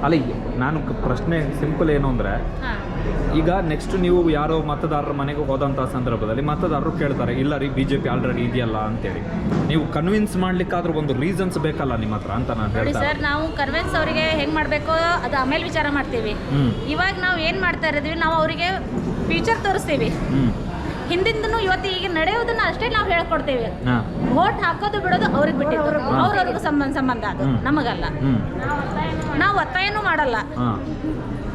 ಅಲ್ಲ, ನಾನು ಪ್ರಶ್ನೆ ಸಿಂಪಲ್ ಏನು ಅಂದರೆ, ಈಗ ನೆಕ್ಸ್ಟ್ ನೀವು ಯಾರೋ ಮತದಾರರ ಮನೆಗೆ ಹೋದಂಥ ಸಂದರ್ಭದಲ್ಲಿ ಮತದಾರರು ಕೇಳ್ತಾರೆ, ಇಲ್ಲ ರೀ BJP ಆಲ್ರೆಡಿ ಇದೆಯಲ್ಲ ಅಂತೇಳಿ, ನೀವು ಕನ್ವಿನ್ಸ್ ಮಾಡ್ಲಿಕ್ಕಾದ್ರೂ ಒಂದು ರೀಸನ್ಸ್ ಬೇಕಲ್ಲ ನಿಮ್ಮ ಹತ್ರ ಅಂತ ನಾನು ಹೇಳ್ತೀನಿ ಸರ್. ನಾವು ಕನ್ವಿನ್ಸ್ ಅವರಿಗೆ ಹೆಂಗೆ ಮಾಡಬೇಕು ಅದು ಆಮೇಲೆ ವಿಚಾರ ಮಾಡ್ತೀವಿ. ಇವಾಗ ನಾವು ಏನು ಮಾಡ್ತಾ ಇದ್ದೀವಿ, ನಾವು ಅವರಿಗೆ ಫ್ಯೂಚರ್ ತೋರಿಸ್ತೀವಿ. ಹಿಂದಿಂದನೂ ಇವತ್ತು ಈಗ ನಡೆಯೋದನ್ನ ಅಷ್ಟೇ ನಾವು ಹೇಳ್ಕೊಡ್ತೇವೆ. ವೋಟ್ ಹಾಕೋದು ಬಿಡೋದು ಅವ್ರಿಗೆ ಬಿಟ್ಟಿದ್ದು, ಅವ್ರವ್ರಿಗೂ ಸಂಬಂಧ ಅದು, ನಮಗಲ್ಲ. ನಾವು ಒತ್ತಾಯನೂ ಮಾಡಲ್ಲ.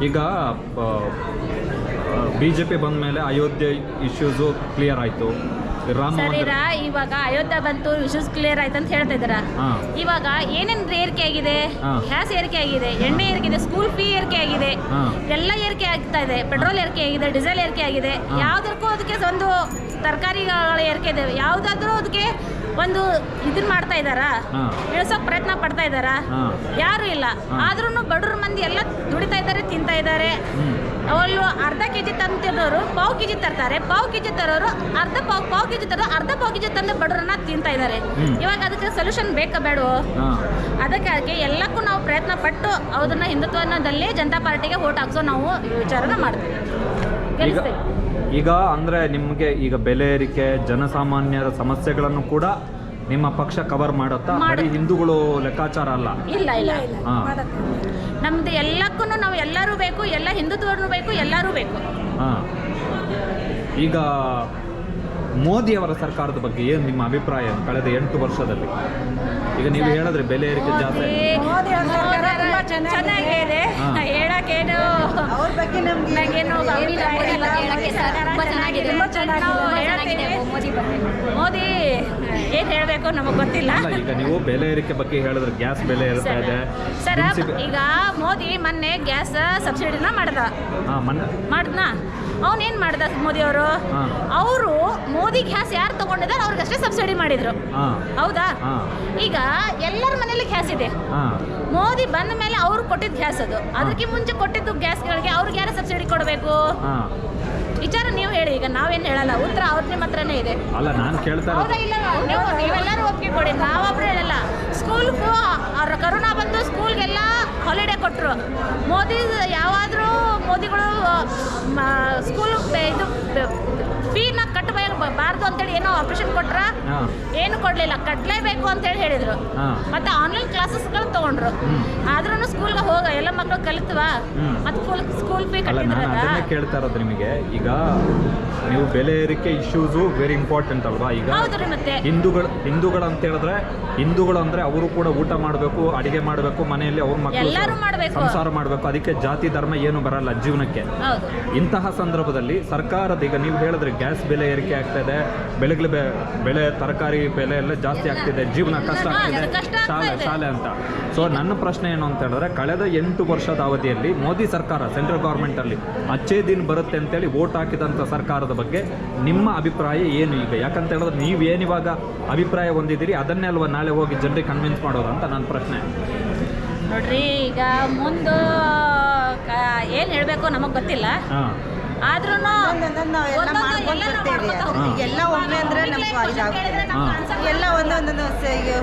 ಈಗ BJP ಬಂದ ಮೇಲೆ ಅಯೋಧ್ಯೆ ಇಶ್ಯೂಸು ಕ್ಲಿಯರ್ ಆಯಿತು, ಸರಿರಾ? ಇವಾಗ ಅಯೋಧ್ಯೆ ಬಂತು, ಇಶ್ಯೂಸ್ ಕ್ಲಿಯರ್ ಆಯ್ತು ಅಂತ ಹೇಳ್ತಾ ಇದ್ದೀರಾ. ಇವಾಗ ಏನೇನು ಏರಿಕೆ ಆಗಿದೆ? ಗ್ಯಾಸ್ ಏರಿಕೆ ಆಗಿದೆ, ಎಣ್ಣೆ ಏರಿಕೆ ಆಗಿದೆ, ಸ್ಕೂಲ್ ಫೀ ಏರಿಕೆ ಆಗಿದೆ, ಎಲ್ಲ ಏರಿಕೆ ಆಗ್ತಾ ಇದೆ. ಪೆಟ್ರೋಲ್ ಏರಿಕೆ ಆಗಿದೆ, ಡೀಸೆಲ್ ಏರಿಕೆ ಆಗಿದೆ. ಯಾವುದಕ್ಕೂ ಅದಕ್ಕೆ ಒಂದು ತರಕಾರಿಗಳ ಏರಿಕೆ ಇದೆ. ಯಾವುದಾದ್ರೂ ಅದಕ್ಕೆ ಒಂದು ಇದನ್ನ ಮಾಡ್ತಾ ಇದ್ದಾರಾ? ಇಳಿಸೋಕೆ ಪ್ರಯತ್ನ ಪಡ್ತಾ ಇದ್ದಾರಾ? ಯಾರು ಇಲ್ಲ. ಆದ್ರೂ ಬಡವ್ರ ಮಂದಿ ಎಲ್ಲ ದುಡಿತಾ ಇದ್ದಾರೆ, ತಿಂತಾ ಇದ್ದಾರೆ. ಅವರು ಅರ್ಧ ಕೆಜಿ ತಂದಿರೋರು ಪಾವು ಕೆಜಿ ತರ್ತಾರೆ, ಪಾವು ಕೆಜಿ ತರೋರು ಪಾವು ಕೆಜಿ ತರೋರು ಅರ್ಧ ಪಾವು ಕೆಜಿ ತಂದು ಬಡವ್ರನ್ನ ತಿಂತಾ ಇದ್ದಾರೆ. ಇವಾಗ ಅದಕ್ಕೆ ಸೊಲ್ಯೂಷನ್ ಬೇಕಾ ಬೇಡವೋ? ಅದಕ್ಕಾಗಿ ಎಲ್ಲಕ್ಕೂ ನಾವು ಪ್ರಯತ್ನ ಪಟ್ಟು ಅದನ್ನ ಹಿಂದುತ್ವದಲ್ಲಿ ಜನತಾ ಪಾರ್ಟಿಗೆ ವೋಟ್ ಹಾಕ್ಸೋ ನಾವು ವಿಚಾರನ ಮಾಡ್ತೀವಿ, ಗೆಲ್ಲಿಸ್ತೇವೆ. ಈಗ ಅಂದರೆ ನಿಮಗೆ ಈಗ ಬೆಲೆ ಏರಿಕೆ, ಜನಸಾಮಾನ್ಯರ ಸಮಸ್ಯೆಗಳನ್ನು ಕೂಡ ನಿಮ್ಮ ಪಕ್ಷ ಕವರ್ ಮಾಡುತ್ತಾ? ಬರೀ ಹಿಂದೂಗಳು ಲೆಕ್ಕಾಚಾರ ಅಲ್ಲ. ಇಲ್ಲ ನಮ್ದು ಎಲ್ಲಕ್ಕೂ ನಾವು ಎಲ್ಲರೂ ಬೇಕು, ಎಲ್ಲ ಹಿಂದುತ್ವನೂ ಬೇಕು, ಎಲ್ಲರೂ ಬೇಕು. ಈಗ ಮೋದಿಯವರ ಸರ್ಕಾರದ ಬಗ್ಗೆ ಏನು ನಿಮ್ಮ ಅಭಿಪ್ರಾಯ? ಕಳೆದ 8 ವರ್ಷದಲ್ಲಿ ಈಗ ನೀವು ಹೇಳಿದ್ರೆ ಬೆಲೆ ಏರಿಕೆ ಜಾಸ್ತಿ ಚೆನ್ನಾಗಿದೆ, ಹೇಳಕ್ಕೇನು ಅವ್ರ ಬಗ್ಗೆ ನಮಗೇನು ಮೋದಿ ಏನ್ ಹೇಳ್ಬೇಕು ನಮಗ್ ಗೊತ್ತಿಲ್ಲ. ಈಗ ನೀವು ಬೆಲೆ ಏರಿಕೆ ಬಗ್ಗೆ ಹೇಳಿದ್ರೆ ಗ್ಯಾಸ್ ಬೆಲೆ ಏರ್ತಾ ಇದೆ ಸರ್. ಈಗ ಮೋದಿ ಮೊನ್ನೆ ಗ್ಯಾಸ್ ಸಬ್ಸಿಡಿನ ಮಾಡ್ದನಾ? ಅವನೇನ್ ಮಾಡ್ದ ಮೋದಿ ಅವರು ಮೋದಿ ಗ್ಯಾಸ್ ಯಾರು ತಗೊಂಡಿದ್ದಾರೆ ಅವ್ರಿಗಷ್ಟೇ ಸಬ್ಸಿಡಿ ಮಾಡಿದ್ರು, ಹೌದಾ? ಈಗ ಎಲ್ಲರ ಮನೇಲಿ ಗ್ಯಾಸ್ ಇದೆ. ಮೋದಿ ಬಂದ ಮೇಲೆ ಅವ್ರು ಕೊಟ್ಟಿದ್ದು ಗ್ಯಾಸ್ ಅದು. ಅದಕ್ಕೆ ಮುಂಚೆ ಕೊಟ್ಟಿದ್ದು ಗ್ಯಾಸ್ಗಳಿಗೆ ಅವ್ರಿಗೆ ಯಾರು ಸಬ್ಸಿಡಿ ಕೊಡಬೇಕು? ವಿಚಾರ ನೀವು ಹೇಳಿ. ಈಗ ನಾವೇನು ಹೇಳಲ್ಲ, ಉತ್ತರ ಅವ್ರ ನಿಮ್ಮ ಹತ್ರನೇ ಇದೆ. ಅಲ್ಲ, ನಾನು ಕೇಳ್ತಾ ನೀವೆಲ್ಲರೂ ಒಪ್ಪಿಗೆ ಕೊಡಿ, ನಾವೊಬ್ರು ಹೇಳಲ್ಲ. ಸ್ಕೂಲ್ಗೂ ಕರೋನಾ ಬಂದು ಸ್ಕೂಲ್ಗೆಲ್ಲ ಹಾಲಿಡೇ ಕೊಟ್ಟರು. ಯಾವಾದರೂ ಮೋದಿಗಳು ಸ್ಕೂಲ್ ಇದು ಫೀನ ಕಟ್ಟಬಾರ್ದು ಅಂತೇಳಿ ಏನೋ ಆಪರೇಷನ್ ಕೊಟ್ರ? ಏನು ಕೊಡ್ಲಿಲ್ಲ, ಕಟ್ಟಲೇಬೇಕು ಅಂತೇಳಿ ಹೇಳಿದ್ರು. ಮತ್ತೆ ಆನ್ಲೈನ್ ಕ್ಲಾಸಸ್ಗಳು ತಗೊಂಡ್ರು. ಆದ್ರೂ ಸ್ಕೂಲ್ಗೆ ಹೋಗ ಎಲ್ಲ ಮಕ್ಕಳು ಕಲಿತವಾ? ಮತ್ತೆ ಸ್ಕೂಲ್ ಫೀ ಕಟ್ಟಿದ್ರಲ್ಲ. ಕೇಳ್ತಾ ಇರೋದು ನಿಮಗೆ, ಈಗ ನೀವು ಬೆಲೆ ಏರಿಕೆ ಇಶ್ಯೂಸು ವೆರಿ ಇಂಪಾರ್ಟೆಂಟ್ ಅಲ್ವಾ? ಈಗ ಮತ್ತೆ ಹಿಂದೂಗಳು ಅಂತ ಹೇಳಿದ್ರೆ, ಹಿಂದೂಗಳು ಅಂದ್ರೆ ಅವರು ಕೂಡ ಊಟ ಮಾಡಬೇಕು, ಅಡಿಗೆ ಮಾಡಬೇಕು, ಮನೆಯಲ್ಲಿ ಅವ್ರ ಮಕ್ಕಳು ಸಂಸಾರ ಮಾಡಬೇಕು. ಅದಕ್ಕೆ ಜಾತಿ ಧರ್ಮ ಏನು ಬರಲ್ಲ ಜೀವನಕ್ಕೆ. ಇಂತಹ ಸಂದರ್ಭದಲ್ಲಿ ಸರ್ಕಾರದ, ಈಗ ನೀವು ಹೇಳಿದ್ರೆ ಗ್ಯಾಸ್ ಬೆಲೆ ಏರಿಕೆ ಆಗ್ತಾ ಇದೆ, ಬೆಳೆ ತರಕಾರಿ ಬೆಲೆ ಎಲ್ಲ ಜಾಸ್ತಿ ಆಗ್ತಿದೆ, ಜೀವನ ಕಷ್ಟ ಆಗ್ತಿದೆ, ಶಾಲೆ ಅಂತ. ಸೊ ನನ್ನ ಪ್ರಶ್ನೆ ಏನು ಅಂತ ಹೇಳಿದ್ರೆ, ಕಳೆದ 8 ವರ್ಷದ ಅವಧಿಯಲ್ಲಿ ಮೋದಿ ಸರ್ಕಾರ ಸೆಂಟ್ರಲ್ ಗೌರ್ಮೆಂಟ್ ಅಲ್ಲಿ ಅಚ್ಚೇ ದಿನ ಬರುತ್ತೆ ಅಂತೇಳಿ ವೋಟ್ ಹಾಕಿದಂಥ ಸರ್ಕಾರದ ಬಗ್ಗೆ ನಿಮ್ಮ ಅಭಿಪ್ರಾಯ ಏನು? ಈಗ ಯಾಕಂತ ಹೇಳಿದ್ರೆ ನೀವೇನಿವಾಗ ಅಭಿಪ್ರಾಯ ಹೊಂದಿದ್ದೀರಿ ಅದನ್ನೇ ಅಲ್ವಾ ನಾಳೆ ಹೋಗಿ ಜನರಿಗೆ ಕನ್ವಿನ್ಸ್ ಮಾಡೋದು ಅಂತ ನನ್ನ ಪ್ರಶ್ನೆ. ನೋಡ್ರಿ, ಈಗ ಮುಂದೆ ಏನು ಹೇಳಬೇಕು ನಮಗೆ ಗೊತ್ತಿಲ್ಲ. ಆದ್ರೂ ಎಲ್ಲ ಒಮ್ಮೆ ಅಂದ್ರೆ ನಮ್ಗೆ ಎಲ್ಲ ಒಂದೊಂದೊಂದು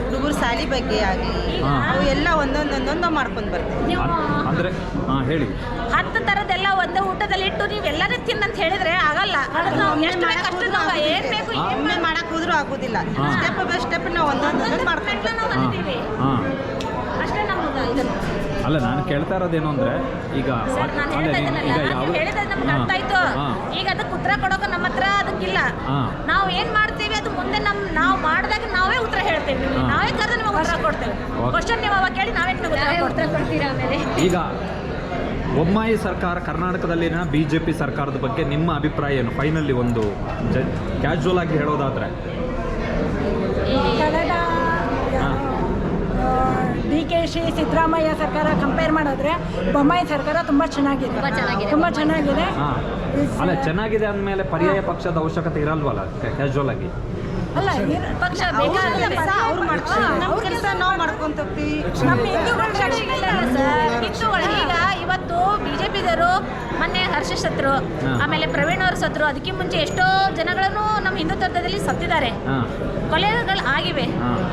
ಹುಡುಗರು ಶಾಲಿ ಬಗ್ಗೆ ಆಗಲಿ ಅವು ಎಲ್ಲ ಒಂದೊಂದೊಂದೊಂದು ಮಾಡ್ಕೊಂಡು ಬರ್ತೀವಿ. ಅಂದ್ರೆ ಹೇಳಿ, 10 ಥರದ್ದೆಲ್ಲ ಒಂದೇ ಊಟದಲ್ಲಿ ಇಟ್ಟು ನೀವೆಲ್ಲರೂ ತಿನ್ನಂತ ಹೇಳಿದ್ರೆ ಆಗಲ್ಲ. ಏನ್ ಬೇಕು ಒಮ್ಮೆ ಮಾಡಕ್ ಹೋದ್ರೂ ಆಗೋದಿಲ್ಲ. ಸ್ಟೆಪ್ ಬೈ ಸ್ಟೆಪ್ ನಾವು ಒಂದೊಂದೊಂದು ಮಾಡ್ಕೊಂಡ್ವಿ ಅಷ್ಟೇ ನಮ್ದು ಇದನ್ನು. ಅಲ್ಲ, ನಾನು ಕೇಳ್ತಾ ಇರೋದೇನು ಅಂದ್ರೆ, ಈಗ ಅರ್ಥ ಆಯ್ತು. ಈಗ ಅದಕ್ಕೆ ಉತ್ತರ ಕೊಡೋಕೆ ನಮ್ಮ ಹತ್ರ ಅದಕ್ಕಿಲ್ಲ. ನಾವು ಏನ್ ಮಾಡ್ತೀವಿ ಅದು ಮುಂದೆ ನಾವು ಮಾಡಿದಾಗ ನಾವೇ ಉತ್ತರ ಹೇಳ್ತೇವೆ. ನಾವೇ ಕರೆದು ನಿಮಗೆ ಉತ್ತರ ಕೊಡ್ತೇವೆ. ಕ್ವಶನ್ ನೀವು ಅವಾಗ ಕೇಳಿ ನಾವೇ ಉತ್ತರ ಕೊಡ್ತೀರಾ ಆಮೇಲೆ. ಈಗ ಬೊಮ್ಮಾಯಿ ಸರ್ಕಾರ, ಕರ್ನಾಟಕದಲ್ಲಿನ BJP ಸರ್ಕಾರದ ಬಗ್ಗೆ ನಿಮ್ಮ ಅಭಿಪ್ರಾಯ ಏನು? ಫೈನಲಿ ಒಂದು ಕ್ಯಾಶುವಲ್ ಆಗಿ ಹೇಳೋದಾದ್ರೆ, DKC ಸಿದ್ದರಾಮಯ್ಯ ಸರ್ಕಾರ ಕಂಪೇರ್ ಮಾಡಿದ್ರೆ ಬೊಮ್ಮಾಯಿ ಸರ್ಕಾರ ತುಂಬ ಚೆನ್ನಾಗಿದೆ. ಅಲ್ಲ, ಚೆನ್ನಾಗಿದೆ ಅಂದಮೇಲೆ ಪರ್ಯಾಯ ಪಕ್ಷದ ಅವಶ್ಯಕತೆ ಇರಲ್ವಲ್ಲ ಕ್ಯಾಶುವಲ್ ಆಗಿ? ಅಲ್ಲ, ಪಕ್ಷ ಈಗ ಇವತ್ತು BJPದವರು ಮೊನ್ನೆ ಹರ್ಷ ಸತ್ರು, ಆಮೇಲೆ ಪ್ರವೀಣ್ ಅವರು ಸತ್ರು. ಅದಕ್ಕೆ ಮುಂಚೆ ಎಷ್ಟೋ ಜನಗಳನ್ನು ನಮ್ಮ ಹಿಂದುತ್ವದಲ್ಲಿ ಸತ್ತಿದ್ದಾರೆ, ಕೊಲೆಗಳು ಆಗಿವೆ.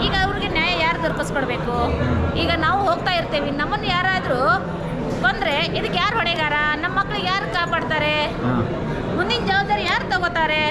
ಈಗ ಅವ್ರಿಗೆ ನ್ಯಾಯ ಯಾರು ದೊರಕಿಸ್ಕೊಡ್ಬೇಕು? ಈಗ ನಾವು ಹೋಗ್ತಾ ಇರ್ತೇವೆ, ನಮ್ಮನ್ನು ಯಾರಾದರೂ ಇದಕ್ಕೆ ಯಾರು ಹೊಣೆಗಾರ? ನಮ್ಮ ಮಕ್ಳಿಗೆ ಯಾರು ಕಾಪಾಡ್ತಾರೆ? ಹಾಂ ಮುಂದಿನ ಜವಾಬ್ದಾರಿ ಯಾರು ತಗೋತಾರೆ?